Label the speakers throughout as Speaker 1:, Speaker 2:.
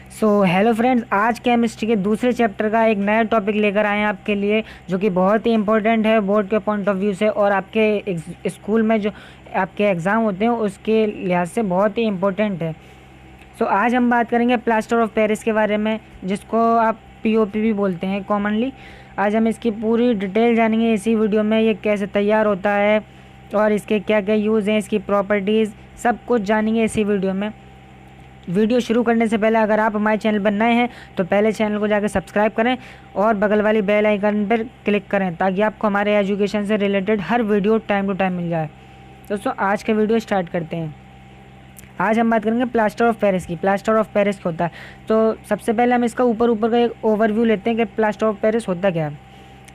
Speaker 1: Hello friends, आज chemistry के दूसरे चैप्टर का एक नया टॉपिक लेकर आए हैं आपके लिए, जो कि बहुत ही इंपॉर्टेंट है बोर्ड के पॉइंट ऑफ व्यू से और आपके स्कूल में जो आपके एग्ज़ाम होते हैं उसके लिहाज से बहुत ही इम्पोर्टेंट है। आज हम बात करेंगे प्लास्टर ऑफ पेरिस के बारे में, जिसको आप पीओपी भी बोलते हैं कॉमनली। आज हम इसकी पूरी डिटेल जानेंगे इसी वीडियो में, ये कैसे तैयार होता है और इसके क्या क्या यूज़ हैं, इसकी प्रॉपर्टीज़, सब कुछ जानेंगे इसी वीडियो में। वीडियो शुरू करने से पहले अगर आप हमारे चैनल पर नए हैं तो पहले चैनल को जाकर सब्सक्राइब करें और बगल वाली बेल आइकन पर क्लिक करें ताकि आपको हमारे एजुकेशन से रिलेटेड हर वीडियो टाइम टू टाइम मिल जाए। दोस्तों, आज का वीडियो स्टार्ट करते हैं। आज हम बात करेंगे प्लास्टर ऑफ पेरिस की। प्लास्टर ऑफ पेरिस क्या होता है, तो सबसे पहले हम इसका ऊपर का एक ओवरव्यू लेते हैं कि प्लास्टर ऑफ पेरिस होता क्या है।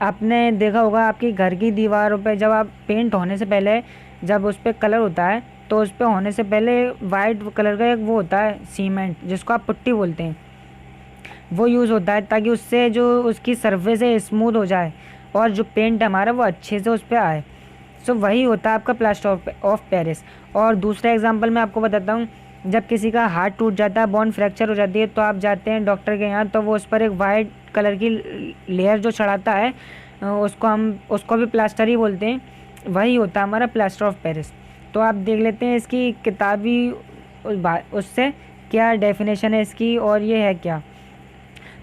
Speaker 1: आपने देखा होगा आपकी घर की दीवारों पे जब आप पेंट होने से पहले जब उस पर कलर होता है तो उस पर होने से पहले वाइट कलर का एक वो होता है सीमेंट, जिसको आप पुट्टी बोलते हैं, वो यूज़ होता है ताकि उससे जो उसकी सरफेस है स्मूथ हो जाए और जो पेंट है हमारा वो अच्छे से उस पर आए। वही होता है आपका प्लास्टर ऑफ पेरिस। और दूसरा एग्जांपल मैं आपको बताता हूँ, जब किसी का हाथ टूट जाता है, बोन फ्रैक्चर हो जाती है, तो आप जाते हैं डॉक्टर के यहाँ, तो वो उस पर एक वाइट कलर की लेयर जो चढ़ाता है उसको भी प्लास्टर ही बोलते हैं। वही होता है हमारा प्लास्टर ऑफ पेरिस। तो आप देख लेते हैं इसकी किताबी उससे क्या डेफिनेशन है इसकी, और ये है क्या।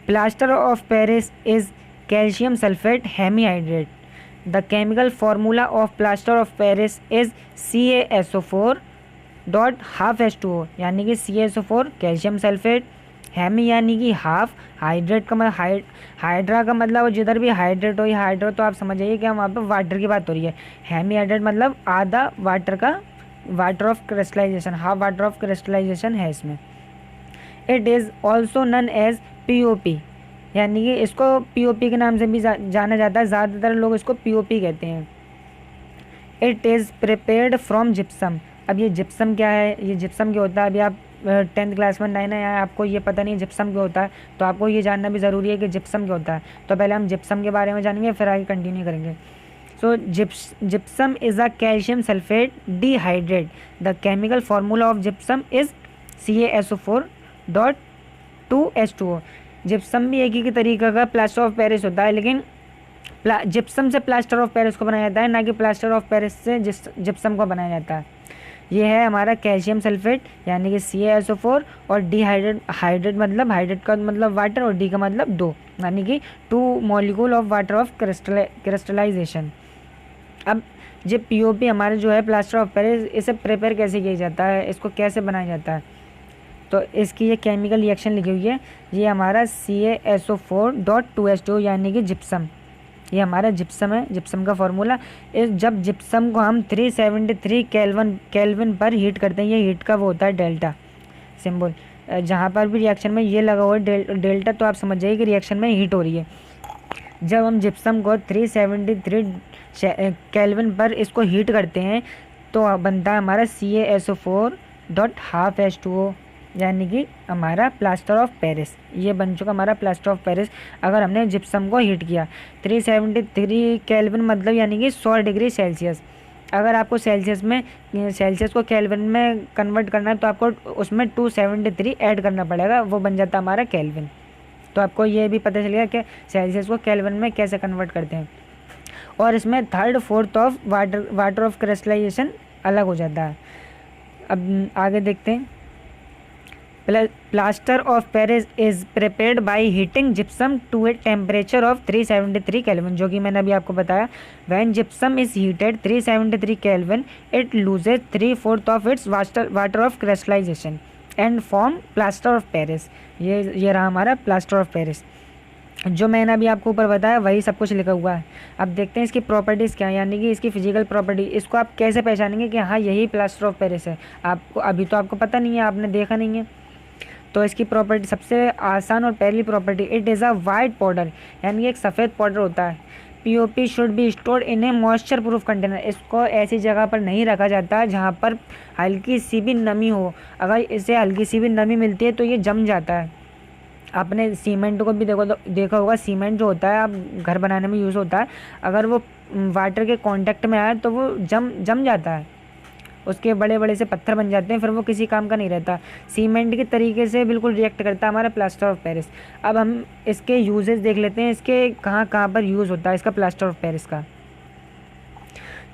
Speaker 1: Plaster of Paris is calcium sulphate hemihydrate. The chemical formula of plaster of Paris is CaSO4.12H2O, यानी कि CaSO4 कैल्शियम सल्फेट, हेमी यानी कि हाफ, हाइड्रेट का मतलब हाइड्रा का मतलब जिधर भी हाइड्रेट हो या हाइड्रो तो आप समझ जाइए कि वहाँ पर वाटर की बात हो रही है। हेमी हाइड्रेट मतलब आधा वाटर का, water of crystallization, half water of crystallization है इसमें। It is also known as POP, यानी कि इसको POP के नाम से भी जाना जाता है, ज़्यादातर लोग इसको POP कहते हैं। It is prepared from gypsum. अब ये जिप्सम क्या है, ये जिप्सम क्या होता है, अभी आप 10th क्लास में नए नए आए, आपको ये पता नहीं जिप्सम क्या होता है, तो आपको ये जानना भी ज़रूरी है कि जिप्सम क्या होता है। तो पहले हम जिप्सम के बारे में जानेंगे, फिर आगे कंटिन्यू करेंगे। Gypsum is a calcium sulphate dehydrate. The chemical formula of gypsum is CaSO4.2H2O। Gypsum भी एक ही तरीका का प्लास्टर ऑफ पेरिस होता है, लेकिन जिप्सम से प्लास्टर ऑफ पेरिस को बनाया जाता है, ना कि प्लास्टर ऑफ पेरिस से जिप्सम को बनाया जाता है। ये है हमारा कैल्शियम सल्फेट यानी कि CaSO4, और हाइड्रेट मतलब हाइड्रेट का मतलब वाटर और डी का मतलब 2, यानी कि 2 molecule of water of crystallization. अब जो POP हमारे जो है प्लास्टर ऑफ पेरिस, इसे प्रिपेयर कैसे किया जाता है, इसको कैसे बनाया जाता है, तो इसकी ये केमिकल रिएक्शन लिखी हुई है। ये हमारा CaSO4.2H2O यानी कि जिप्सम, ये हमारा जिप्सम है। जिप्सम का फार्मूला जब जिप्सम को हम 373 केल्विन पर हीट करते हैं, ये हीट का वो होता है डेल्टा सिंबल। जहाँ पर भी रिएक्शन में ये लगा हुआ है डेल्टा, तो आप समझ जाइए कि रिएक्शन में हीट हो रही है। जब हम जिप्सम को 373 केल्विन पर इसको हीट करते हैं तो बनता है हमारा CaSO4.12H2O, यानी कि हमारा प्लास्टर ऑफ पेरिस। ये बन चुका हमारा प्लास्टर ऑफ पेरिस अगर हमने जिप्सम को हीट किया। 373 केल्विन मतलब यानी कि 100 डिग्री सेल्सियस। अगर आपको सेल्सियस को केल्विन में कन्वर्ट करना है तो आपको उसमें 273 ऐड करना पड़ेगा, वो बन जाता है हमारा केल्विन। तो आपको ये भी पता चलेगा कि सेल्सियस को केल्विन में कैसे कन्वर्ट करते हैं। और इसमें 3/4 ऑफ वाटर ऑफ क्रिस्टलाइजेशन अलग हो जाता है। अब आगे देखते हैं। Plaster of Paris is prepared by heating gypsum to a temperature of 373 kelvin, जो कि मैंने अभी आपको बताया। When gypsum is heated 373 kelvin, it loses 3/4 of its water of crystallization and form plaster of Paris. ये रहा हमारा प्लास्टर ऑफ पेरिस। जो मैंने अभी आपको ऊपर बताया वही सब कुछ लिखा हुआ है। अब देखते हैं इसकी प्रॉपर्टीज़ क्या है, यानी कि इसकी फिजिकल प्रॉपर्टी। इसको आप कैसे पहचानेंगे कि हाँ यही प्लास्टर ऑफ पेरिस है। आपको अभी तो आपको पता नहीं है, आपने देखा नहीं है। तो इसकी प्रॉपर्टी, सबसे आसान और पहली property, it is a white powder, यानी एक सफ़ेद पाउडर होता है। POP should be stored in A moisture proof container. इसको ऐसी जगह पर नहीं रखा जाता जहाँ पर हल्की सी भी नमी हो। अगर इसे हल्की सी भी नमी मिलती है तो ये जम जाता है। आपने सीमेंट को भी देखा होगा, सीमेंट जो होता है आप घर बनाने में यूज़ होता है, अगर वो वाटर के कांटेक्ट में आए तो वो जम जाता है। उसके बड़े बड़े से पत्थर बन जाते हैं, फिर वो किसी काम का नहीं रहता। सीमेंट के तरीके से बिल्कुल रिएक्ट करता है हमारा प्लास्टर ऑफ पेरिस। अब हम इसके यूजेस देख लेते हैं, इसके कहाँ कहाँ पर यूज़ होता है इसका प्लास्टर ऑफ पेरिस का।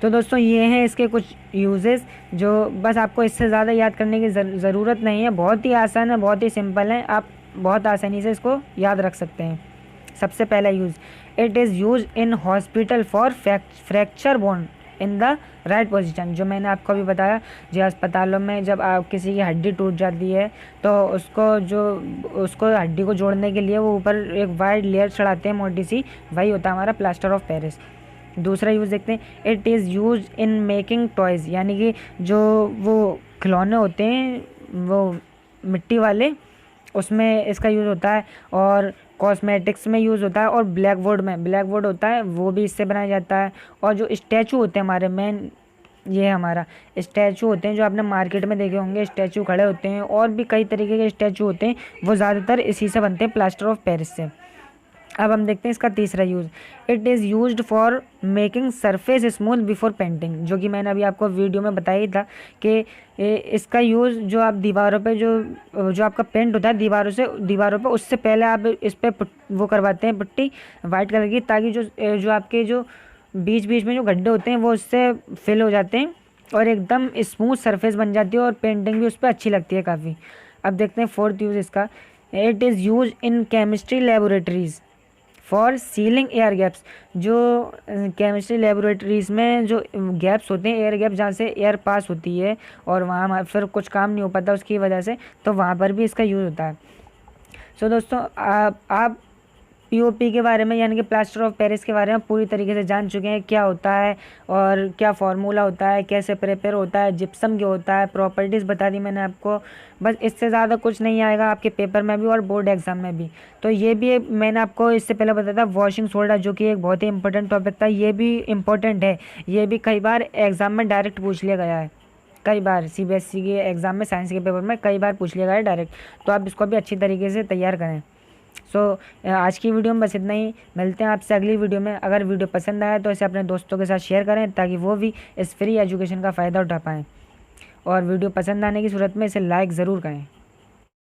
Speaker 1: तो दोस्तों ये हैं इसके कुछ यूजेस, जो बस आपको इससे ज़्यादा याद करने की ज़रूरत नहीं है। बहुत ही आसान है, बहुत ही सिंपल है, आप बहुत आसानी से इसको याद रख सकते हैं। सबसे पहला use, it is use in hospital for fracture bone in the right position. जो मैंने आपको अभी बताया, जो अस्पतालों में जब आप किसी की हड्डी टूट जाती है तो उसको हड्डी को जोड़ने के लिए वो ऊपर एक वाइड लेयर चढ़ाते हैं मोटी सी, वही होता है हमारा प्लास्टर ऑफ पेरिस। दूसरा यूज़ देखते हैं, it is use in making toys, यानी कि जो वो खिलौने होते हैं वो मिट्टी वाले, उसमें इसका यूज़ होता है। और कॉस्मेटिक्स में यूज़ होता है, और ब्लैक बोर्ड होता है वो भी इससे बनाया जाता है। और जो स्टैचू होते हैं हमारे मेन, ये हमारा स्टैचू होते हैं जो आपने मार्केट में देखे होंगे, स्टैचू खड़े होते हैं और भी कई तरीके के स्टैचू होते हैं, वो ज़्यादातर इसी से बनते हैं, प्लास्टर ऑफ पेरिस से। अब हम देखते हैं इसका तीसरा use, it is used for making surface smooth before painting, जो कि मैंने अभी आपको वीडियो में बताया ही था कि इसका यूज़ जो आप दीवारों पे जो आपका पेंट होता है दीवारों पे, उससे पहले आप इस पर वो करवाते हैं पुट्टी वाइट कलर की, ताकि जो आपके जो बीच बीच में जो गड्ढे होते हैं वो उससे फिल हो जाते हैं और एकदम स्मूथ सरफेस बन जाती है और पेंटिंग भी उस पर अच्छी लगती है काफ़ी। अब देखते हैं फोर्थ यूज़ इसका, it is use in chemistry laboratories for ceiling air gaps. जो केमिस्ट्री लेबोरेटरीज़ में जो गैप्स होते हैं, एयर गैप जहाँ से एयर पास होती है और वहाँ फिर कुछ काम नहीं हो पाता उसकी वजह से, तो वहाँ पर भी इसका यूज़ होता है। सो दोस्तों आप पीओपी के बारे में यानी कि प्लास्टर ऑफ पेरिस के बारे में पूरी तरीके से जान चुके हैं, क्या होता है और क्या फार्मूला होता है, कैसे प्रिपेयर होता है, जिप्सम क्या होता है, प्रॉपर्टीज़ बता दी मैंने आपको। बस इससे ज़्यादा कुछ नहीं आएगा आपके पेपर में भी और बोर्ड एग्जाम में भी। तो ये भी मैंने आपको इससे पहले बताया था वॉशिंग सोडा, जो कि एक बहुत ही इंपॉर्टेंट टॉपिक था, ये भी इम्पोर्टेंट है। ये भी कई बार एग्ज़ाम में डायरेक्ट पूछ लिया गया है, कई बार सीबीएसई के एग्ज़ाम में साइंस के पेपर में कई बार पूछ लिया गया है डायरेक्ट। तो आप इसको भी अच्छी तरीके से तैयार करें। सो आज की वीडियो में बस इतना ही, मिलते हैं आपसे अगली वीडियो में। अगर वीडियो पसंद आया तो इसे अपने दोस्तों के साथ शेयर करें ताकि वो भी इस फ्री एजुकेशन का फ़ायदा उठा पाएँ, और वीडियो पसंद आने की सूरत में इसे लाइक ज़रूर करें।